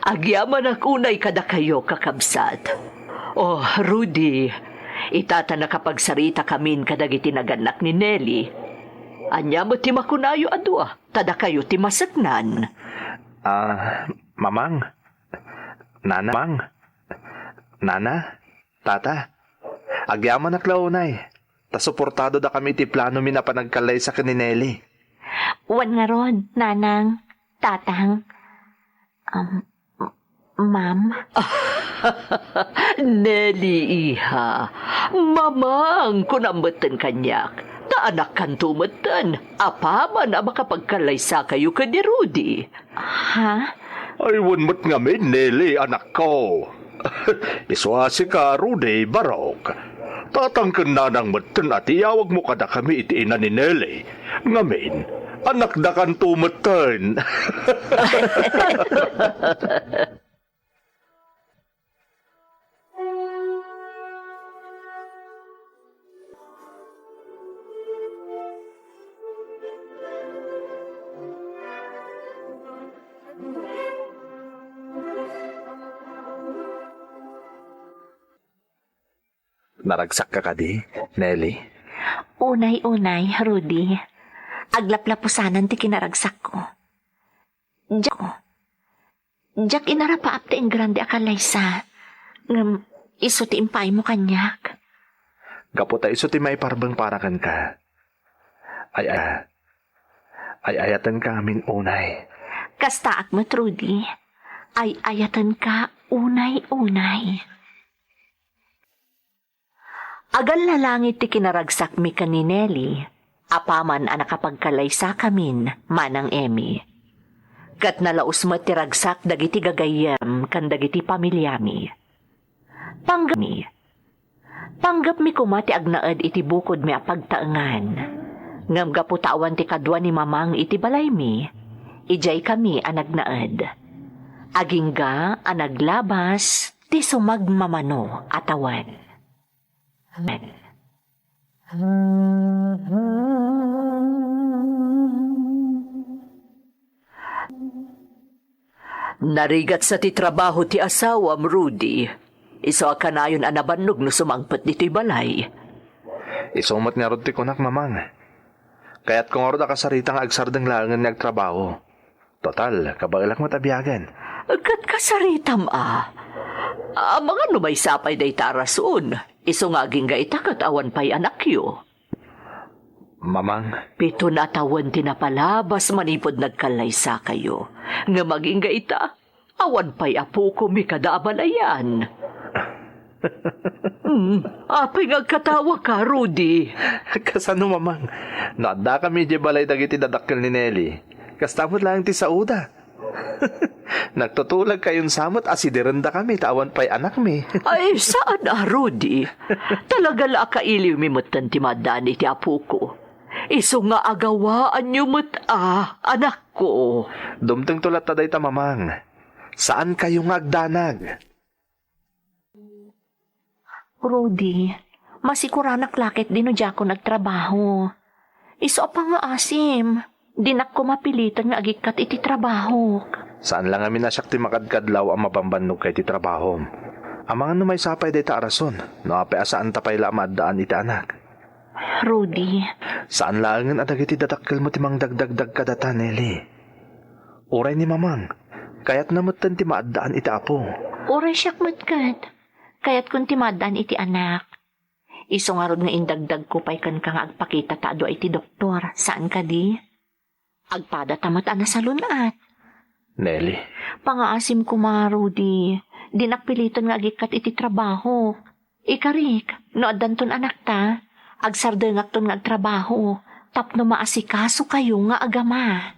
Agyaman unay kada kayo kakabsat. Oh, Rudy, itata nakapagsarita kamin kadagiti naganak ni Nelly. Anya mo ti makunayo adwa, tada kayo ti masaknan. Mamang? Nana? Tata? Agyaman na klaunay. Ta suportado da kami ti plano mi na panagkalay sa kanineli. Wan nga ron, nanang, tatang, ma'am. Nelly, iha. Mamang, kunamatan kanyak. Ta anak kan tumatan. Apaman na makapagkalaysa kayo ka ni Rudy. Ha? Ay, wanmat nga may Nelly, anak ko. Iswasi ka, Rudy, barok. Tatangkan na ng matan at iyawag mo kada kami iti ina ni Nelly. Ngamin, anak da kan tumatan. Naragsak ka kadi, Nelly? Unay, Rudy. Aglaplapusanan ti kinaragsak ko. Jack inarapaap ti grande akalaysa. Ngam, iso ti impay mo kanyak. Gaputa iso ti may parbang parakan ka. Ay ayatan ka amin unay. Kastaak mo, Rudy. Ay ayatan ka unay. Agal na langit ti kinaragsak mi ka ni Nelly, apaman ang nakapagkalaysa kamin, manang Emmy. Kat nalaos mo ti ragsak dagiti gagayam kan dagiti pamilyami. Panggap mi kumati agnaed iti bukod mi apagtaengan. Ngam gaputawan ti kadwa ni mamang iti balay mi, ijay kami anagnaed. Agingga anaglabas ti sumagmamano atawan. Narigat sa ti trabaho ti asawam, Rudy. Iso kanayon anabannog no sumangpet dito'y balay. Isumot nga rod ti kunak mamang. Kaya't kung orda kasaritang agsardang langan nga agtrabaho. Total, kabailak matabiyagan. Kat kasaritam mga numay sapay day tarasun. Iso nga aging gaita kat awan pa'y anak yo. Mamang, Pito na tawan tinapalabas manipod nagkalaysa kayo. Nga maging gaita, awan pa'y apo ko mi kadabalayan. Apay ngagkatawa ka, Rudy. kasano mamang? Naadda kami di balay dagiti dadakkel ni Nelly. Kastamot lang ti sauda. Nagtutulag kayon samot asiderenda kami tawan pa'y anak mi. Ay, saan Rudy? Talaga la kailiw mi matan ti madani ti apo ko. Iso nga agawaan niyo anak ko. Dumteng tulat taday ta mamang. Saan kayo nga agdanag? Rudy, masikuranak lakit din no ko nagtrabaho. Iso pa nga asim. Dinak ko mapilitan nga agikat iti trabaho. Saan lang amin nasyak ti makadkadlaw ang mabambannog kay ti trabaho? Ang mga numay sapay day ta arason, no ape asaan tapay la maddaan iti anak. Rudy, Saan langan adag iti datakkel mo ti mang dagdagdag kadata, Nelly? Uray ni mamang, kaya't namutan ti maaddaan iti apo. oray siyak matkat. Kaya't kung timadaan iti anak. Iso nga rod nga indagdag ko pa'y kan ka nga agpakita ta ado iti doktor. Saan ka di? Agpada tamat ana sa lunat. Nelly, Pangaasim ko mga Rudy. Dinakpilitan nga agikat iti trabaho. Ikarik, no adanton anak ta. Agsardengak ton nga agtrabaho. Tapno maasikaso kayo nga agama.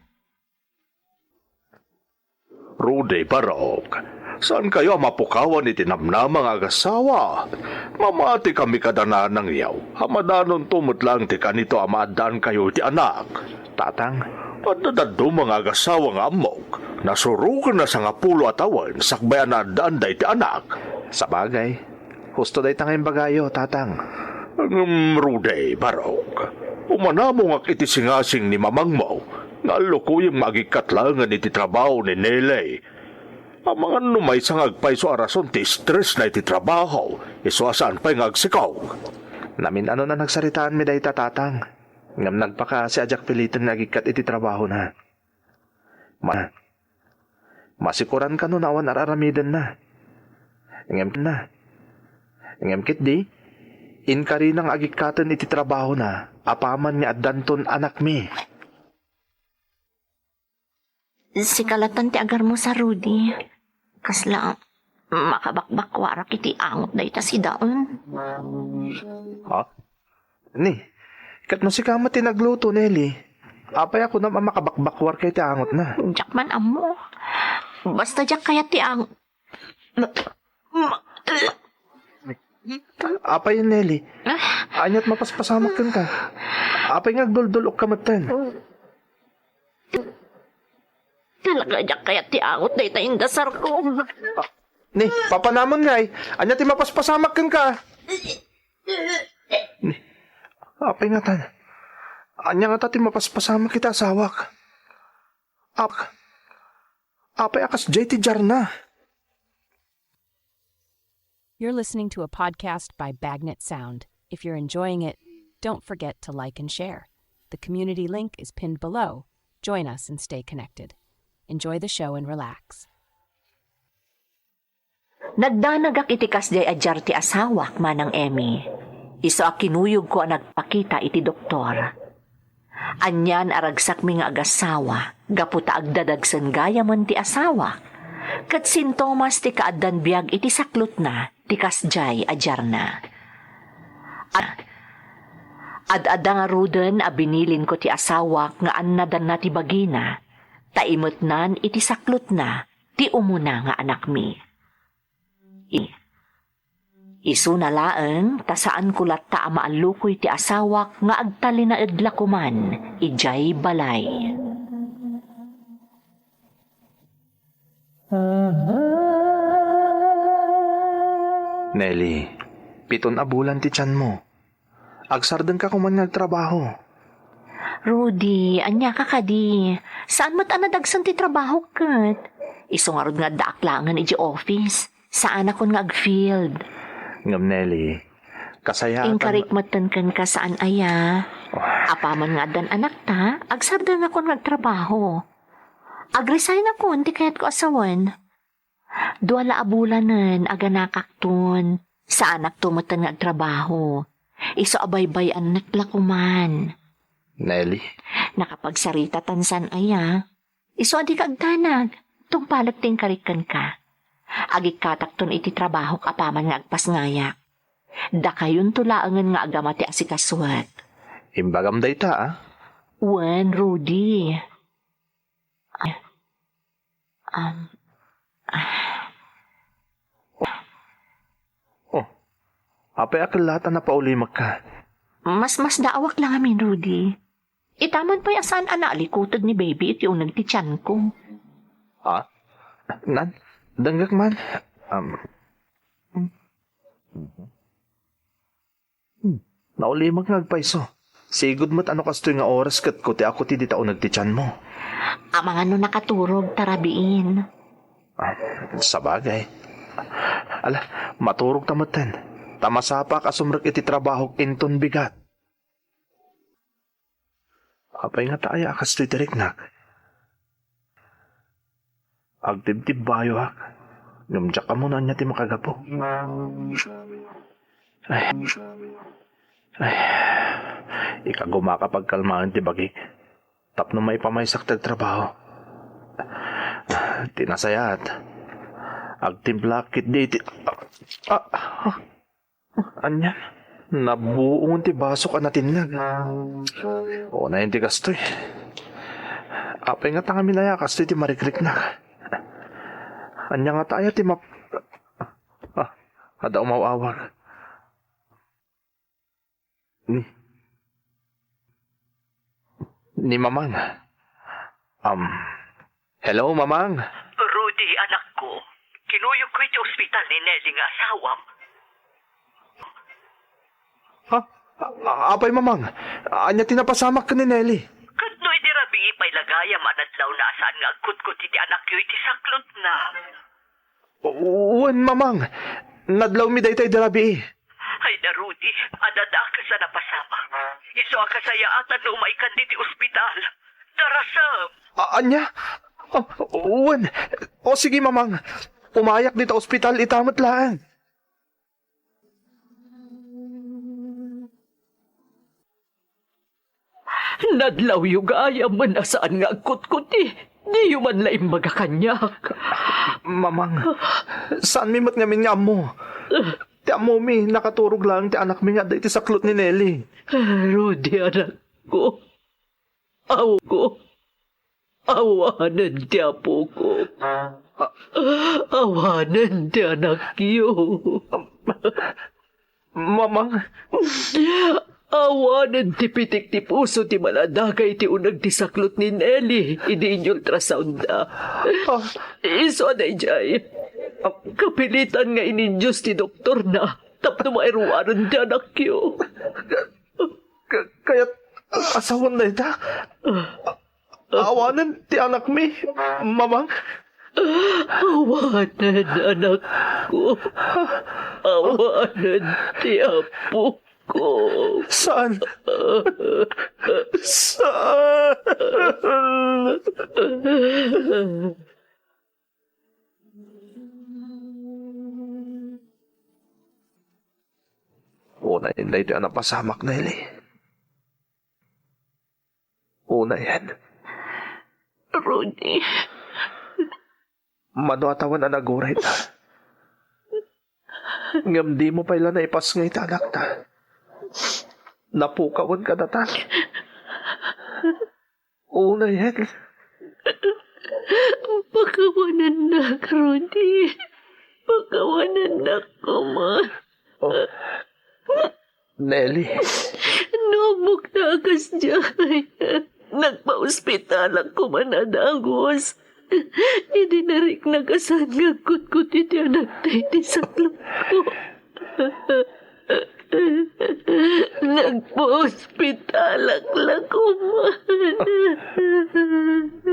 Rudy, barok. Saan kayo mapukawan iti namnamang agasawa? Mamati kami kadanan ng yaw. Hamadanon tumot lang ti kanito amadaan kayo iti anak. tatang, Padadado mga agasawa nga amok. Nasurukan na sa nga pulo atawan. Sakbayan na daan da iti anak. sa bagay, husto day tangayong bagayo, tatang. Ruday, Barok. Umana mo nga iti singasing ni mamang mo, nga lukuyang magikatlangan iti trabaho ni Nelay. Ang mga numay sa ngagpay so arason ti stress na iti trabaho, iso asaan pa'y ngagsikaw. Namin ano na nagsaritaan mi day tatatang. Ngam nagpaka si ajak pilitin nagikat iti trabaho na. Masikuran ka no nawan araramidan na. Ngem kit di, in ka rin ang agikatan iti trabaho na, apaman ni addanton anak mi. Si kalatan ti agar mo sa Rudy. Kasla, makabakbakwara kiti angot na ita si daon. Ha? Ni, kat no si kamat ti nagluto, Nelly. Apay ako na makabakbakwar kay ti angot na. Jakman amo. Basta jak kaya ti angot. Apay yun, Nelly. Anyat mapaspasamak kan ka. Apay ngagduldulok kamatan. Talaga jak kaya ti angot na ita indasar ko. Ni, papanamon nga eh. Anyat mapaspasamak kan ka. Ni, apay nga tan. Anya nga tati mapaspasamak kita asawak. Apay akas JT Jarna. You're listening to a podcast by Bagnet Sound. If you're enjoying it, don't forget to like and share. The community link is pinned below. Join us and stay connected. Enjoy the show and relax. Nagdanagak itikas day adjar ti asawak manang Emmy. Iso a kinuyog ko ang nagpakita iti doktor. Anyan aragsak mi nga agasawa, gaputa agdadagsan gaya man ti asawa. Kat sintomas ti kaaddan biyag iti saklot na, ti kasjay adjar na. Ad-ada nga ruden a binilin ko ti asawak nga annadan na ti bagina, taimot nan iti saklot na, ti umuna nga anak mi. Isu na laeng, tasaan kulat ta maalukoy ti asawak nga agtali na idlakuman, ijay balay. Nelly, 7 na bulan ti tiyan mo. Agsardan ka kuman nagtrabaho. Rudy, anya ka kadi. Saan mat anadagsan ti trabaho kat? Isungarod nga daaklangan iji office. Saan akon nga agfield? Ngam Nelly, kasaya Inkarik matankan ka saan aya. Apaman nga dan anak ta, agsardan akon nga trabaho. Agresign akon, ti kayat ko asawan. Duwala abulanan, aga nakakton. Sa anak tumatan nga trabaho. Iso abaybayan natlakuman. Nelly, Nakapagsarita tansan aya. Iso adi kagtanag. Tung palag tingkarikan ka. Agi katakton iti trabaho kapaman nga agpas ngayak. Da kayon tulaangan nga agamati asikaswat. imbagam day ta ah. Wen, Rudy. Apay akalata na paulimak ka. Mas daawak lang amin, Rudy. Itaman pa yasan analikutod ni baby iti unang tityan ko. Ha? Nan? Danggak man? Naulimak nga agpaiso. Sigod mo't ano kastoy nga oras kat ko ti ako ti di tao nagtityan mo. Amang ano nakaturog tarabiin. Sa bagay. Ala, maturog tamatan. Tamasapa ka sumrek iti trabaho inton bigat. Apay nga taaya kastoy diriknak. Agtibtib bayo hak. Ngamdyak ka muna niya ti makagapo. Ay, ikaguma ka pagkalmaan ti bagik. Tapno may pamaysak tag trabaho. Tinasayat. Agtimplakit di ti... Anya? Nabuong ti basok anatinlag. O na yun ti kastoy. Apay nga tanga milaya kastoy ti marikrik na. Anya nga tayo ti map... Ada umawawar. Ni Mamang. Hello, Mamang. Rudy, anak ko. Kinuyog ko iti ospital ni Nelly nga asawam. Ha? Apay, mamang. Anya tinapasamak ka ni Nelly. Katno iti rabi ipay lagayam anadlaw na saan nga agkutkut iti anak yu iti saklot na. Uwan, mamang. Nadlaw mi daytay darabi. Ay na Rudy, adada ka sa napasama. Iso ka sa yaatan na umaikan diti ospital. Darasam! Anya? Uwan. O sige, mamang. Umayak dito ospital, itamat lang. Nadlaw yung gayam man na saan nga agkutkut eh. Di yung man laing magakanyak. Mamang, saan mi matngamin nga mo? Ti amo mi, nakaturog lang ti anak mi nga dahi ti saklot ni Nelly. Rudy, anak ko. Aw ko. Awanan ti apo ko. Awanan ti anak yo. Mamang, Awanan ti pitik ti puso ti maladagay ti unag ti saklot ni Nelly. Idi inyo ultrasound na. Iso na jay. Kapilitan nga ininjus ti doktor na. Tapno mairuanan ti anak yo. kaya't asawan na ita. Awanan ti anak mi, mamang. Awanan anak ko. Awanan ti apo ko. Saan? Saan? Una yan na ito ang napasamak, Nelly. Una yan. Rudy. Manuatawan na naguray ta. Ngam di mo pala na ipas ngay anak ta. Napukawan ka na ta. Una yan. Pagkawanan na, Rudy. Pagkawanan na ko, ma. Oh. Nelly. Numok na akas dyan. Nagpa-ospital ako manadagos. Idinarik na kasan nga kutkut iti anak tayo ti saklap ko. Nagpa-ospital ako man.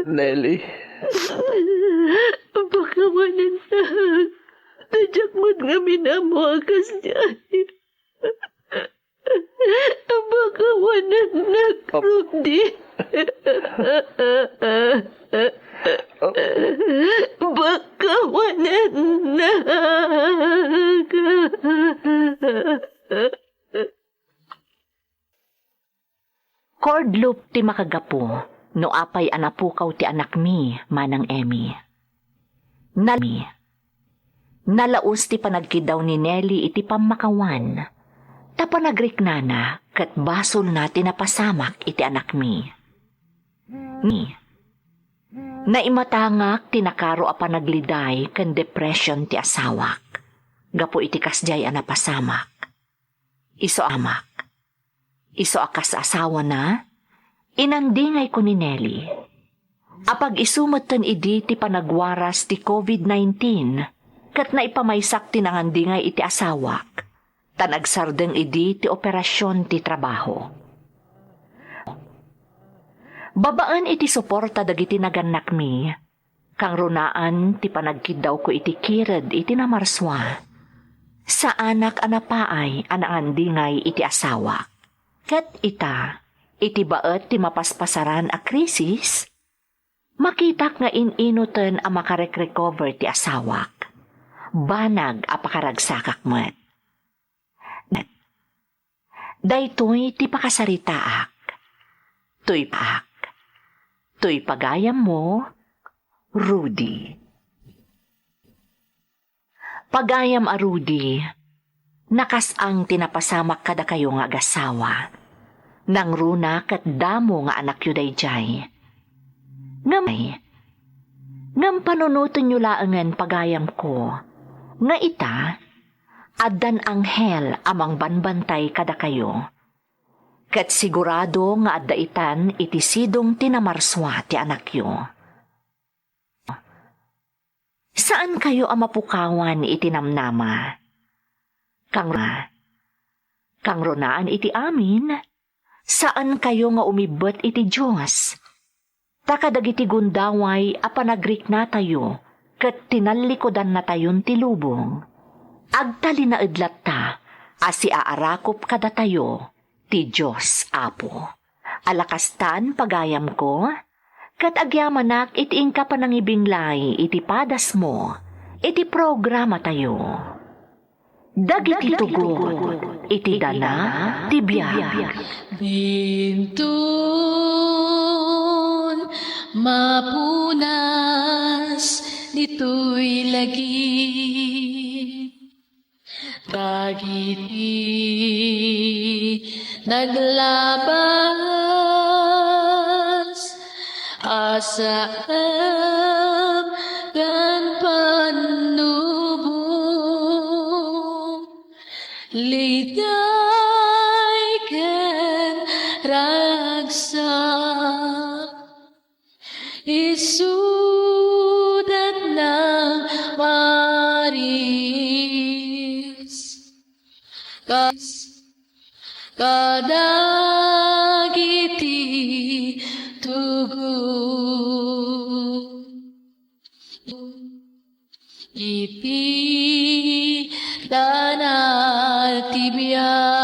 Nelly. Pagkawanan na. Tadyak mo't nga minamo akas dyan. Pagkawanan na, Rudy. Pagkawanan na. Cord loop ti makagapo, no apay anapukaw ti anak mi, manang Emmy. Nalaos ti panagkidaw ni Nelly iti pamakawan. Tapanagrik kat basol na tinapasamak iti anak mi. Naimatangak tinakaro a panagliday ken depression ti asawak. Gapo iti kasjay a napasamak. Iso amak. Iso akas asawa na, inandingay ko ni Nelly. Apag isumatan idi ti panagwaras ti COVID-19, kat naipamaysak tinangandingay iti asawak, tanagsardeng idi ti operasyon ti trabaho. Babaan iti suporta dagiti naganak mi, kang runaan ti panagkidaw ko iti kired iti namarswa, sa anak anapaay anangandingay iti asawak. Ket ita, iti baet ti mapaspasaran a krisis, makitak nga ininutan a makarek-recover ti asawak. Banag a pakaragsakak met. Daytoy ti pakasaritaak. Tuy paak. Tuy pagayam mo, Rudy. Pagayam a Rudy, nakasang tinapasamak kada kayo nga agasawa. Nang runa kat damo nga anak yu dayjay. Ngam panunutan yu laangan pagayam ko, nga ita, addan anghel amang banbantay kada kayo. Kat sigurado nga addaitan iti sidong tinamarswa ti anak yu. Saan kayo amapukawan iti namnama? Kang ronaan iti amin, saan kayo nga umibot iti Diyos? Takadagiti gundaway a panagrik na tayo, ket tinalikodan na tayon ti lubong. Agtali na idlat ta, asi aarakop kada tayo, ti Diyos Apo. Alakastan pagayam ko, ket agyamanak iti ingka panangibinglay iti padas mo, iti programa tayo. Dagiti tugod, iti dana, ti biyag. Bintun mapunas dito'y lagi. Dagiti naglabas asam dan panubong liday ken ragsak isudat ng maris kadagiti tugon ipi danal tibiyag